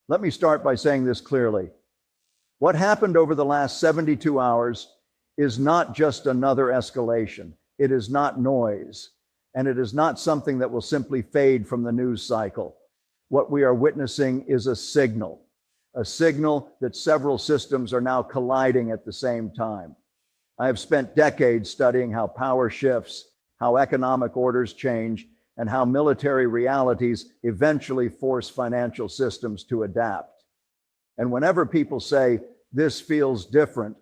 Let me start by saying this clearly. What happened over the last 72 hours is not just another escalation. It is not noise, and it is not something that will simply fade from the news cycle. What we are witnessing is a signal that several systems are now colliding at the same time. I have spent decades studying how power shifts, how economic orders change, and how military realities eventually force financial systems to adapt. And whenever people say, this feels different,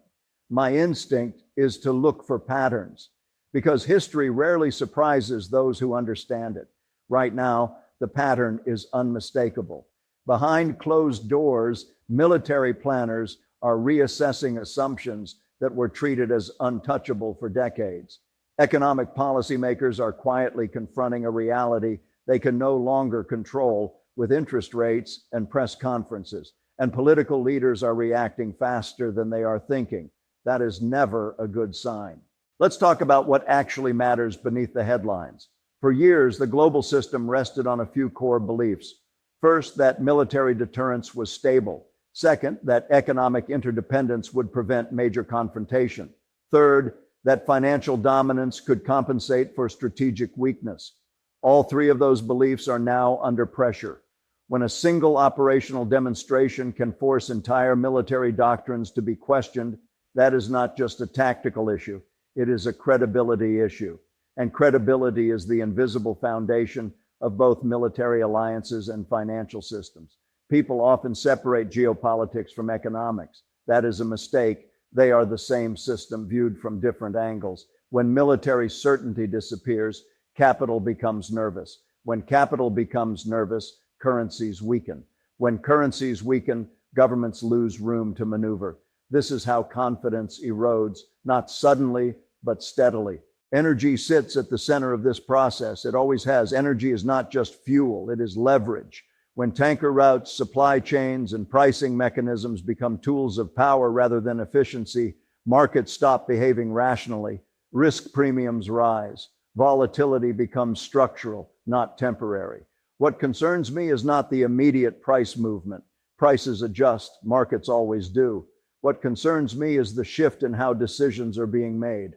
my instinct is to look for patterns, because history rarely surprises those who understand it. Right now, the pattern is unmistakable. Behind closed doors, military planners are reassessing assumptions that were treated as untouchable for decades. Economic policymakers are quietly confronting a reality they can no longer control with interest rates and press conferences. And political leaders are reacting faster than they are thinking. That is never a good sign. Let's talk about what actually matters beneath the headlines. For years, the global system rested on a few core beliefs. First, that military deterrence was stable. Second, that economic interdependence would prevent major confrontation. Third, that financial dominance could compensate for strategic weakness. All three of those beliefs are now under pressure. When a single operational demonstration can force entire military doctrines to be questioned, that is not just a tactical issue, it is a credibility issue. And credibility is the invisible foundation of both military alliances and financial systems. People often separate geopolitics from economics. That is a mistake. They are the same system viewed from different angles. When military certainty disappears, capital becomes nervous. When capital becomes nervous, currencies weaken. When currencies weaken, governments lose room to maneuver. This is how confidence erodes, not suddenly, but steadily. Energy sits at the center of this process. It always has. Energy is not just fuel, it is leverage. When tanker routes, supply chains, and pricing mechanisms become tools of power rather than efficiency, markets stop behaving rationally. Risk premiums rise. Volatility becomes structural, not temporary. What concerns me is not the immediate price movement. Prices adjust, markets always do. What concerns me is the shift in how decisions are being made.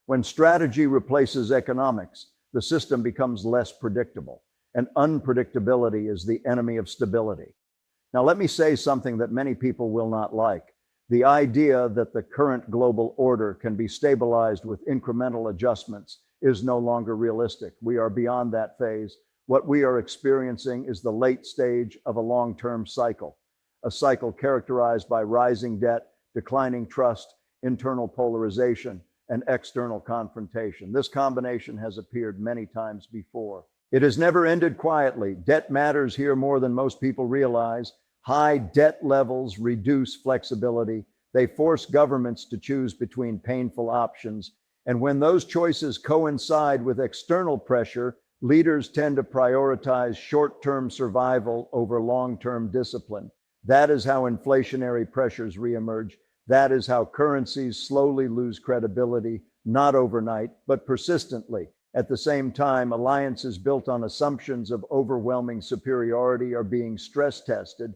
When strategy replaces economics, the system becomes less predictable, and unpredictability is the enemy of stability. Now, let me say something that many people will not like. The idea that the current global order can be stabilized with incremental adjustments is no longer realistic. We are beyond that phase. What we are experiencing is the late stage of a long-term cycle, a cycle characterized by rising debt, declining trust, internal polarization, and external confrontation. This combination has appeared many times before. It has never ended quietly. Debt matters here more than most people realize. High debt levels reduce flexibility. They force governments to choose between painful options. And when those choices coincide with external pressure, leaders tend to prioritize short-term survival over long-term discipline. That is how inflationary pressures reemerge. That is how currencies slowly lose credibility, not overnight, but persistently. At the same time, alliances built on assumptions of overwhelming superiority are being stress tested.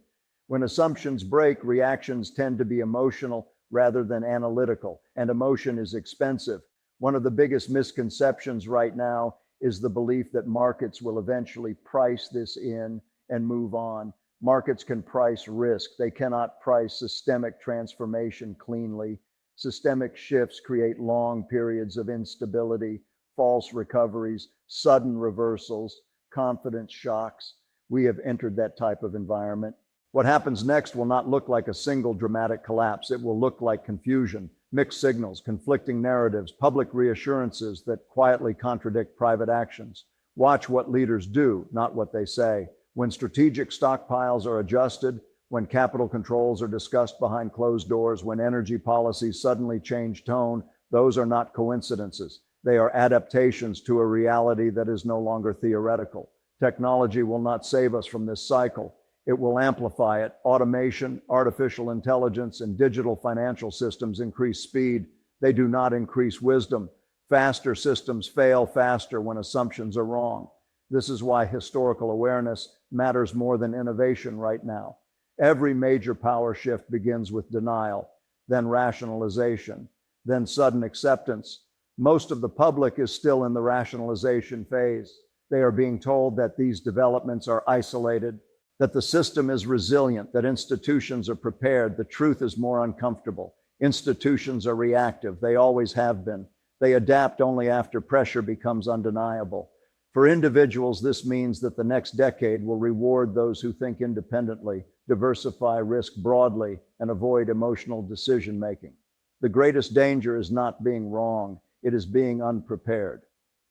When assumptions break, reactions tend to be emotional rather than analytical, and emotion is expensive. One of the biggest misconceptions right now is the belief that markets will eventually price this in and move on. Markets can price risk. They cannot price systemic transformation cleanly. Systemic shifts create long periods of instability, false recoveries, sudden reversals, confidence shocks. We have entered that type of environment. What happens next will not look like a single dramatic collapse. It will look like confusion, mixed signals, conflicting narratives, public reassurances that quietly contradict private actions. Watch what leaders do, not what they say. When strategic stockpiles are adjusted, when capital controls are discussed behind closed doors, when energy policies suddenly change tone, those are not coincidences. They are adaptations to a reality that is no longer theoretical. Technology will not save us from this cycle. It will amplify it. Automation, artificial intelligence, and digital financial systems increase speed. They do not increase wisdom. Faster systems fail faster when assumptions are wrong. This is why historical awareness matters more than innovation right now. Every major power shift begins with denial, then rationalization, then sudden acceptance. Most of the public is still in the rationalization phase. They are being told that these developments are isolated, that the system is resilient, that institutions are prepared. The truth is more uncomfortable. Institutions are reactive. They always have been. They adapt only after pressure becomes undeniable. For individuals, this means that the next decade will reward those who think independently, diversify risk broadly, and avoid emotional decision-making. The greatest danger is not being wrong. It is being unprepared.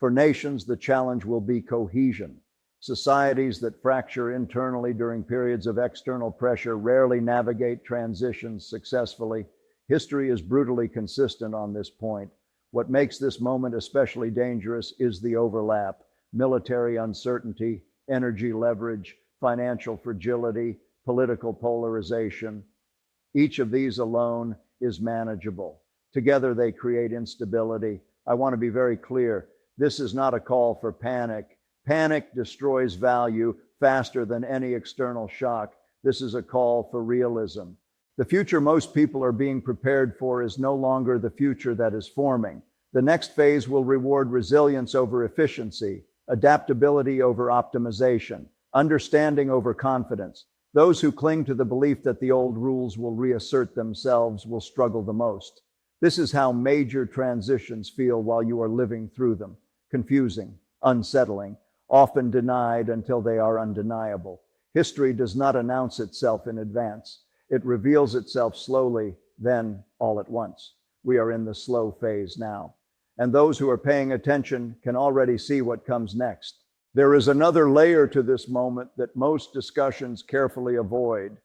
For nations, the challenge will be cohesion. Societies that fracture internally during periods of external pressure rarely navigate transitions successfully. History is brutally consistent on this point. What makes this moment especially dangerous is the overlap: military uncertainty, energy leverage, financial fragility, political polarization. Each of these alone is manageable. Together they create instability. I want to be very clear. This is not a call for panic. Panic destroys value faster than any external shock. This is a call for realism. The future most people are being prepared for is no longer the future that is forming. The next phase will reward resilience over efficiency, adaptability over optimization, understanding over confidence. Those who cling to the belief that the old rules will reassert themselves will struggle the most. This is how major transitions feel while you are living through them: confusing, unsettling, often denied until they are undeniable. History does not announce itself in advance. It reveals itself slowly, then all at once. We are in the slow phase now, and those who are paying attention can already see what comes next. There is another layer to this moment that most discussions carefully avoid,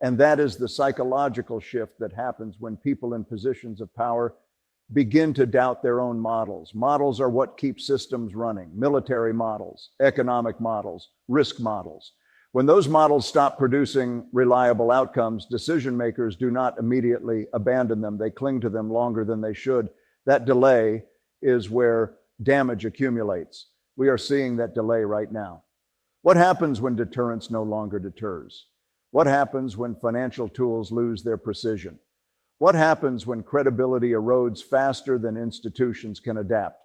and that is the psychological shift that happens when people in positions of power begin to doubt their own models. Models are what keep systems running: military models, economic models, risk models. When those models stop producing reliable outcomes, decision makers do not immediately abandon them. They cling to them longer than they should. That delay is where damage accumulates. We are seeing that delay right now. What happens when deterrence no longer deters? What happens when financial tools lose their precision? What happens when credibility erodes faster than institutions can adapt?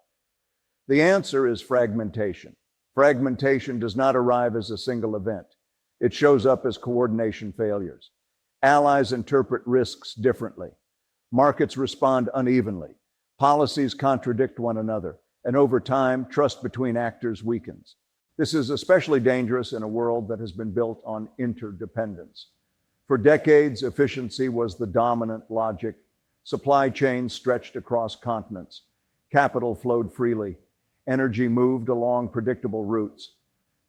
The answer is fragmentation. Fragmentation does not arrive as a single event. It shows up as coordination failures. Allies interpret risks differently. Markets respond unevenly. Policies contradict one another. And over time, trust between actors weakens. This is especially dangerous in a world that has been built on interdependence. For decades, efficiency was the dominant logic. Supply chains stretched across continents. Capital flowed freely. Energy moved along predictable routes.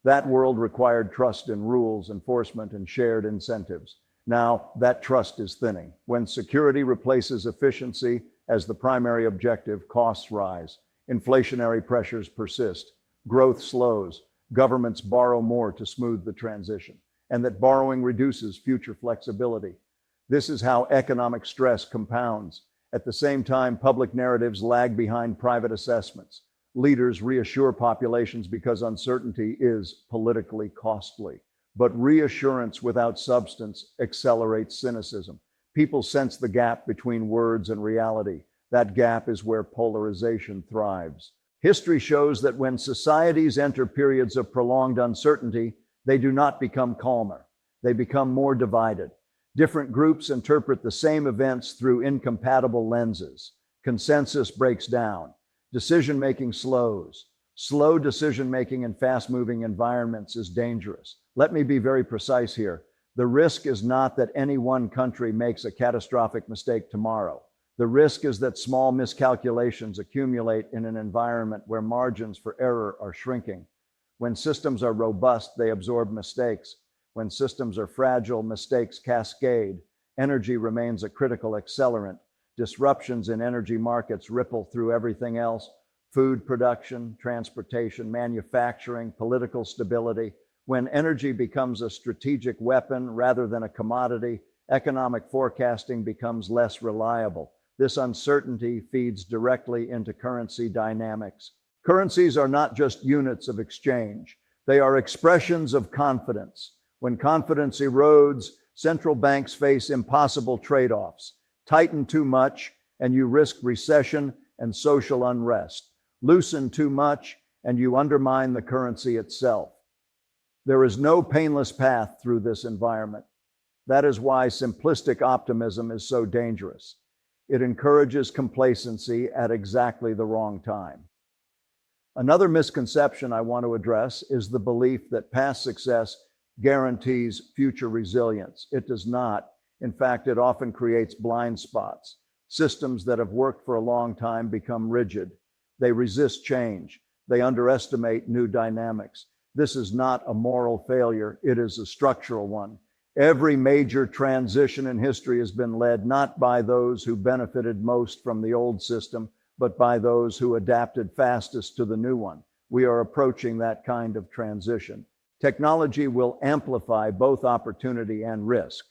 That world required trust in rules, enforcement, and shared incentives. Now, that trust is thinning. When security replaces efficiency as the primary objective, costs rise. Inflationary pressures persist. Growth slows. Governments borrow more to smooth the transition, and that borrowing reduces future flexibility. This is how economic stress compounds. At the same time, public narratives lag behind private assessments. Leaders reassure populations because uncertainty is politically costly. But reassurance without substance accelerates cynicism. People sense the gap between words and reality. That gap is where polarization thrives. History shows that when societies enter periods of prolonged uncertainty, they do not become calmer. They become more divided. Different groups interpret the same events through incompatible lenses. Consensus breaks down. Decision-making slows. Slow decision-making in fast-moving environments is dangerous. Let me be very precise here. The risk is not that any one country makes a catastrophic mistake tomorrow. The risk is that small miscalculations accumulate in an environment where margins for error are shrinking. When systems are robust, they absorb mistakes. When systems are fragile, mistakes cascade. Energy remains a critical accelerant. Disruptions in energy markets ripple through everything else: food production, transportation, manufacturing, political stability. When energy becomes a strategic weapon rather than a commodity, economic forecasting becomes less reliable. This uncertainty feeds directly into currency dynamics. Currencies are not just units of exchange. They are expressions of confidence. When confidence erodes, Central banks face impossible trade-offs. Tighten too much, and you risk recession and social unrest. Loosen too much, and you undermine the currency itself. There is no painless path through this environment. That is why simplistic optimism is so dangerous. It encourages complacency at exactly the wrong time. Another misconception I want to address is the belief that past success guarantees future resilience. It does not. In fact, it often creates blind spots. Systems that have worked for a long time become rigid. They resist change. They underestimate new dynamics. This is not a moral failure. It is a structural one. Every major transition in history has been led not by those who benefited most from the old system, but by those who adapted fastest to the new one. We are approaching that kind of transition. Technology will amplify both opportunity and risk.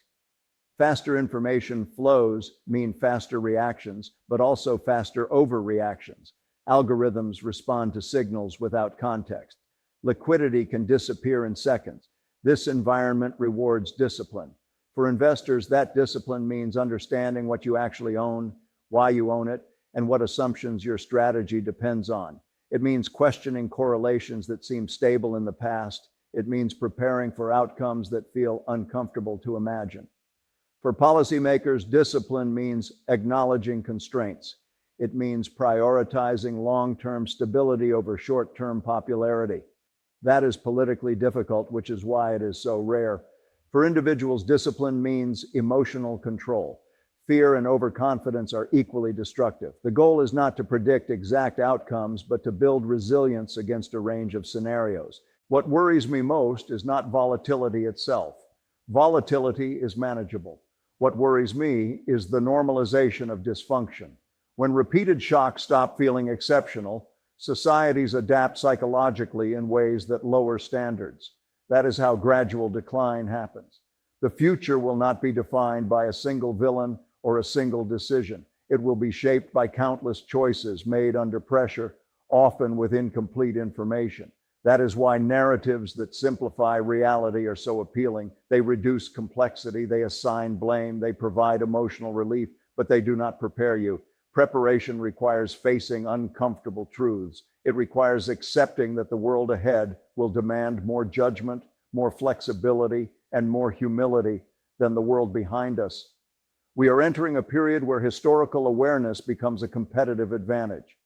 Faster information flows mean faster reactions, but also faster overreactions. Algorithms respond to signals without context. Liquidity can disappear in seconds. This environment rewards discipline. For investors, that discipline means understanding what you actually own, why you own it, and what assumptions your strategy depends on. It means questioning correlations that seem stable in the past. It means preparing for outcomes that feel uncomfortable to imagine. For policymakers, discipline means acknowledging constraints. It means prioritizing long-term stability over short-term popularity. That is politically difficult, which is why it is so rare. For individuals, discipline means emotional control. Fear and overconfidence are equally destructive. The goal is not to predict exact outcomes, but to build resilience against a range of scenarios. What worries me most is not volatility itself. Volatility is manageable. What worries me is the normalization of dysfunction. When repeated shocks stop feeling exceptional, societies adapt psychologically in ways that lower standards. That is how gradual decline happens. The future will not be defined by a single villain or a single decision. It will be shaped by countless choices made under pressure, often with incomplete information. That is why narratives that simplify reality are so appealing. They reduce complexity, they assign blame, they provide emotional relief, but they do not prepare you. Preparation requires facing uncomfortable truths. It requires accepting that the world ahead will demand more judgment, more flexibility, and more humility than the world behind us. We are entering a period where historical awareness becomes a competitive advantage,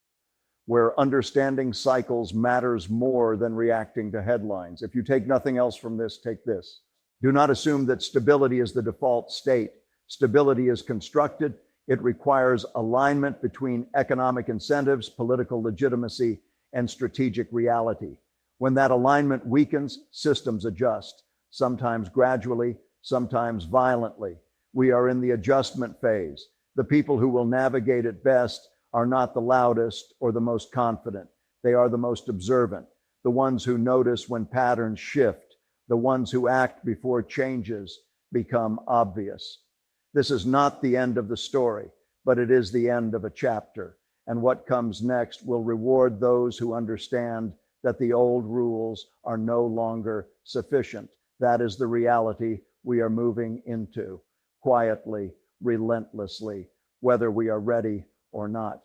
where understanding cycles matters more than reacting to headlines. If you take nothing else from this, take this. Do not assume that stability is the default state. Stability is constructed. It requires alignment between economic incentives, political legitimacy, and strategic reality. When that alignment weakens, systems adjust, sometimes gradually, sometimes violently. We are in the adjustment phase. The people who will navigate it best are not the loudest or the most confident. They are the most observant, the ones who notice when patterns shift, the ones who act before changes become obvious. This is not the end of the story, but it is the end of a chapter. And what comes next will reward those who understand that the old rules are no longer sufficient. That is the reality we are moving into, quietly, relentlessly, whether we are ready or not.